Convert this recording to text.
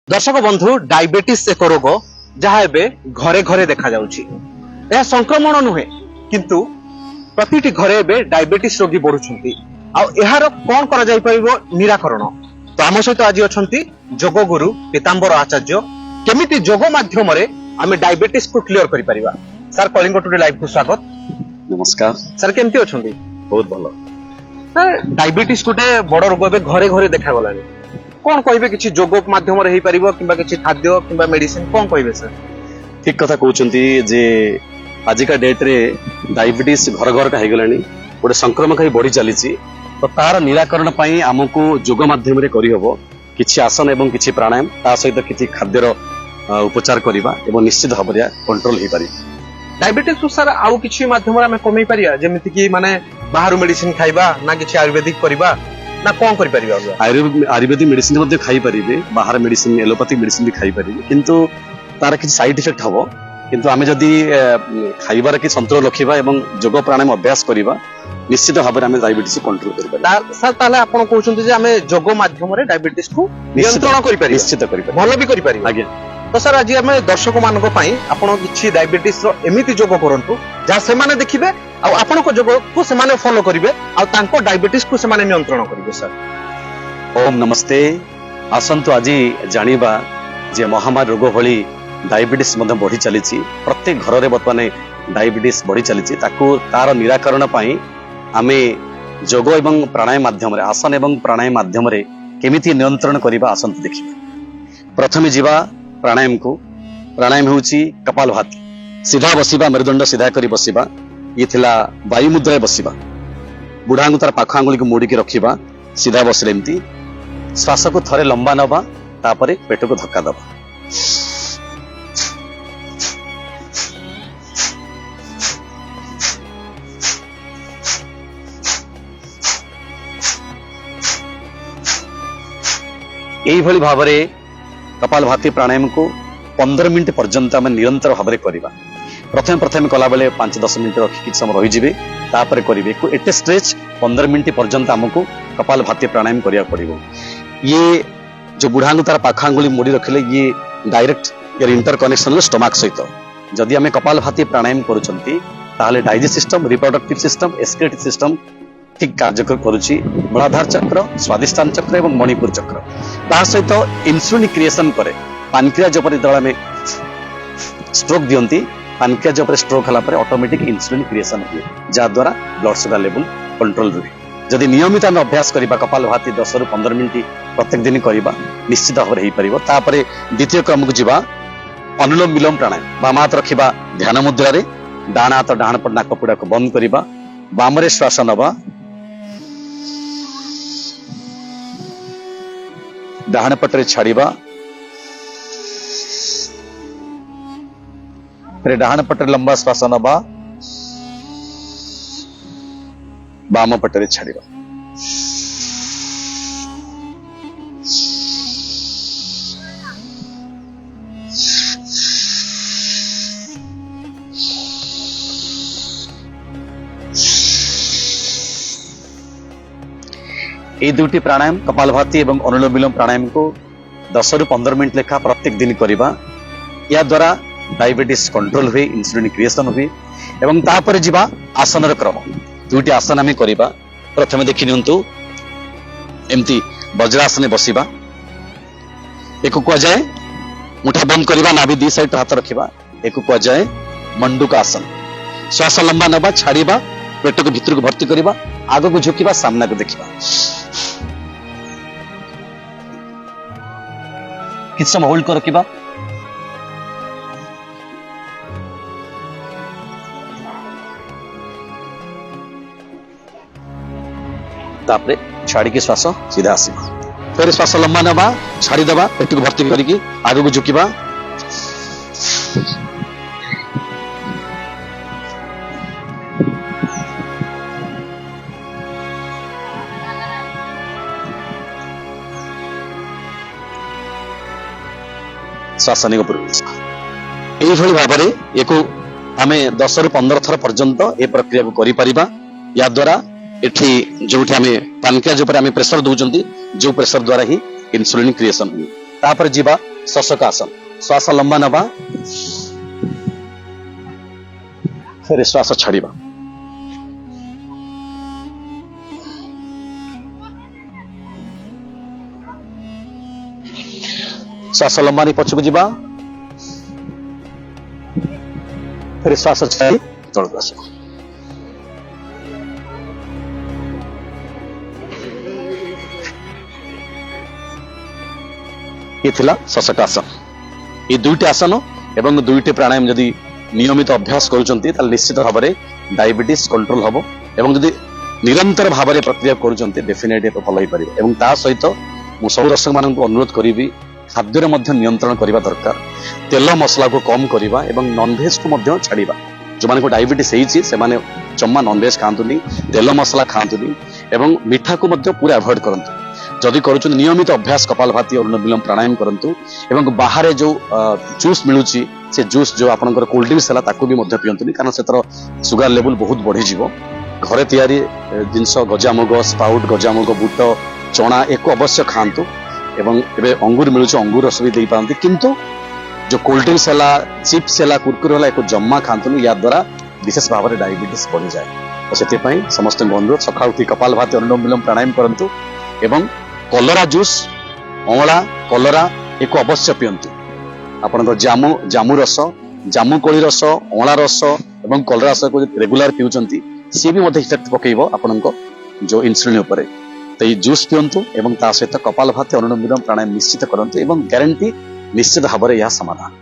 दर्शक बंधु डायबिटीज एक रोग जहाँ एबे घरे घरे देखा जाउची। यह संक्रमण नुहे किंतु प्रतिटी घरे एबे डायबिटीज रोगी बढ़ुछंती। आ एहार कोन करा जाई परिबो निराकरण। तो आम सहित आज अछंती जोग गुरु पीतांबर आचार्य केमिति जोग माध्यम रे आमे डायबिटीज को क्लियर करि परिबा। सर कलिंग टुडे लाइव को स्वागत। नमस्कार सर केमति अछंती? बहुत भलो। सर डायबिटीज गोटे बड़ रोग एबे घरे घरे देखा गलानी। कौन कहिबे किछि जोग माध्यम रे हेई परिबो किबा किछि खाद्य किबा मेडिसिन कोन कहिबे सर? ठीक कथा कहउचंती जे आजिका डेट रे डायबिटीज घर घर का हेगलानी गोटे संक्रमण ही बढ़ी चलीची। तो तार निराकरण पई हमकु जोग माध्यम रे करि हबो किछि आसन एवं किछि प्राणायाम ता सहित किछि खाद्यर उपचार करिबा एवं निश्चित भाबरे कंट्रोल हे पारि। डायबिटीज को सर आउ किछि माध्यम रे हमें कमै परिया जेमिति कि माने बाहर मेडिसिन खाइबा ना किछि आयुर्वेदिक करिबा ना कोन करि परिबा? आयुर्वेदिक मेडिसिन मध्ये खाई परिबे, बाहर मेडिसिन एलोपैथिक मेडिसिन भी खाई परिबे, किंतु तार किछि साइड इफेक्ट हबो। किंतु आमे जदी खाइबार कि संतुलन रखिबा एवं जोग प्राणायाम अभ्यास करिबा निश्चित भाबरे आमे डायबिटीज कंट्रोल करि परिबा। सर ताले आपण कहउछन्ती जे हमें जोग माध्यम रे डायबिटीज को नियंत्रण करि परिबा, निश्चित करि परिबा, भलो भी करि परिबा। आज्ञा। तो सर आज हमें दर्शक मानक पई आपण किछि डायबिटीज रो एमिति जोग करंतु जा से माने देखिबे आ आपण को जोग को से माने फॉलो करिवे आ तांको डायबिटीज को से माने नियंत्रण करिवे। सर ओम नमस्ते। आसंतु आज जानिबा जे महामारी रोग भली डायबिटीज मध्ये बढ़ी चलीची। प्रत्येक घर रे बर्तमान डायबिटीज बढ़ी चलीची। ताकू तार निराकरण पई आमे जोग एवं प्राणायाम माध्यम रे आसन एवं प्राणायाम माध्यम रे केमिति नियंत्रण करिबा आसंतु देखिबा। प्रथमे जीवा प्राणायाम को। प्राणायाम होउची कपालभाति। सीधा बसिबा, मेरुदंड सीधा करी बसिबा। ये थिला वायु मुद्रा बसिबा। बुढ़ा आंगुतार पाख आंगुली को मोड़ी के रखिबा। सीधा बसले एमती श्वास को थरे लंबा नबा, तापरे पेट को धक्का दबा। एई भली भाबरे कपालभाति प्राणायाम को 15 मिनिट पर्यंत आम निरंतर भाव में करवा। प्रथम कला बेले 5-10 मिनिट रखी किसी समय रही तापर करेंगे एटे स्ट्रेच 15 मिनिट पर्यंत आमको कपालभाति प्राणायाम करिया पड़िबो। ये जो बुढ़ांगु तार पाखांगुली मोड़ी रखिले ये डायरेक्ट यार इंटर कनेक्शन स्टमक सहित जदि आम कपालभाति प्राणायाम करूछंती ताहले digest system, reproductive system, excretive system ठीक कार्य करुची। मूलाधार चक्र, स्वादिष्ठान चक्र एवं मणिपुर चक्र ता सहित इंसुलिन क्रिएशन करे। पानक्रियाज उपर जेतबेले स्ट्रोक दियंती, पानक्रियाज उपर स्ट्रोक हला परे ऑटोमेटिक इंसुलिन क्रिएशन हुए जा द्वारा ब्लड शुगर लेवल कंट्रोल रहे। जदि नियमित आम अभ्यास करिबा कपालभाति 10 ରୁ 15 मिनिट प्रत्येक दिन करिबा निश्चित भाव रे परिबो। तापरे द्वितीय क्रम को जिबा अनुलोम विलोम प्राणायाम। बाम हाथ रखिबा ध्यान मुद्रा रे, डाण हाथ डाण पट नाक पुड़ा को बंद करिबा। बाम रे श्वास नबा, डाण पटरे छाड़िबा, फिर डाण पटरे लंबा श्वास नबा, बाम पटरे छाड़िबा। ये दुटी प्राणायाम कपालभाति एवं अनुलोम विलोम प्राणायाम को 10 ରୁ 15 मिनिट लेखा प्रत्येक दिन करिबा। या द्वारा डायबिटीज कंट्रोल हुए, इंसुलिन क्रिएशन हुए। एवं तापर जिबा आसन क्रम। दुटी आसन आमे करिबा। प्रथमे देखि नियंतु एमती वज्रासन बसिबा। एको को जाए मुठा बंद करिबा, नाभि दी साइड हाथ रखिबा। एको को जाए मंडूक आसन। श्वास लंबा नबा, छाड़िबा, पेट को भीतर को भर्ती करिबा, आगो को झुकिबा, सामना को देखिबा। किस समय होल्ड कर रखिबा। तापरे छाड़ी के श्वास सीधा आसीबा। फिर श्वास लंबा नबा, छाड़ी दबा, पेट को भर्ती करिकी आगो को झुकिबा। श्वासनिक यही भाव में एक आम 10 ରୁ 15 थर पर्यंत ए प्रक्रिया को करि परिबा। या द्वारा एठी जोठी आम पानक्रियाज उपर आम प्रेशर दउचंती, जो प्रेशर द्वारा ही इंसुलिन क्रिएशन हुए। तापर जीवा ଶଶକ ଆସନ। ଶ୍ୱାସ ଲମ୍ବା ନେବା, ଫେରେ ଶ୍ୱାସ ଛାଡ଼ିବା। ଶ୍ୱାସ ଲମ୍ବା ନେଇ ପଛକୁ ଯିବା, ଫେରେ ଶ୍ୱାସ ଛାଡ଼ି ତଳକୁ ଆସିବା। ये थिला शशक आसन। ये दुईटी आसन एवं दुईटी प्राणायाम जदि नियमित अभ्यास करूचंती ताल निश्चित भाव में डायबिटीज कंट्रोल हबो एवं जदि निरंतर भाव में प्रक्रिया करूचंती डेफिनेटली तो भल होई परिबो। एवं ता सहित मु सब दर्शक मानक अनुरोध करिवि खाद्य रे मध्य नियंत्रण करबा दरकार। तेल मसला को कम करबा एवं नॉन वेज को मध्य छाड़ीबा। जो माने को डायबिटीज हेछि से माने जम्मा नॉन वेज खांतुनी, तेल मसला खांतुनी एवं मीठा को मध्य पूरा अवॉइड करंतु। जदि करूछन नियमित अभ्यास कपालभाति अनुलोम विलोम प्राणायाम करंतु एवं बाहर जो जूस मिलुची से जूस जो आपनकर कोल्ड ड्रिंक्स हला ताकू भी मध्य पियंतुनी कारण से तर सुगर लेवल बहुत बढ़ी जीवो। घरे तैयारी जिनस गजामुग स्पाउट गजामुग बूट चना एको अवश्य खांतु एवं एबे अंगूर मिलुची अंगूर रस भी दे पांती किंतु जो कोल्ड ड्रिंक्स हला चिप्स हला कुरकुरे हला एको जम्मा खांतुनी या द्वारा विशेष भाव में डायबिटीज बढ़ी जाए। तो सेति पई समस्त अनुरोध सकाळ उठी कपालभाति अनुलोम विलोम प्राणायाम करंतु एवं कलरा जूस अँला कलरा एक अवश्य पियंतु। आपण जामु रस जामु कोली रस अँला रस एवं कलरा रस को रेगुलर पिउचंती सी भी मध्य इफेक्ट पकेइबो आपनको जो इंसुलिन उपरे। तो ये जूस पियंतु एवं ता सहित कपालभाति अनुलोम विलोम प्राणायाम निश्चित करंतु एवं गारंटी निश्चित भाव में यह समाधान।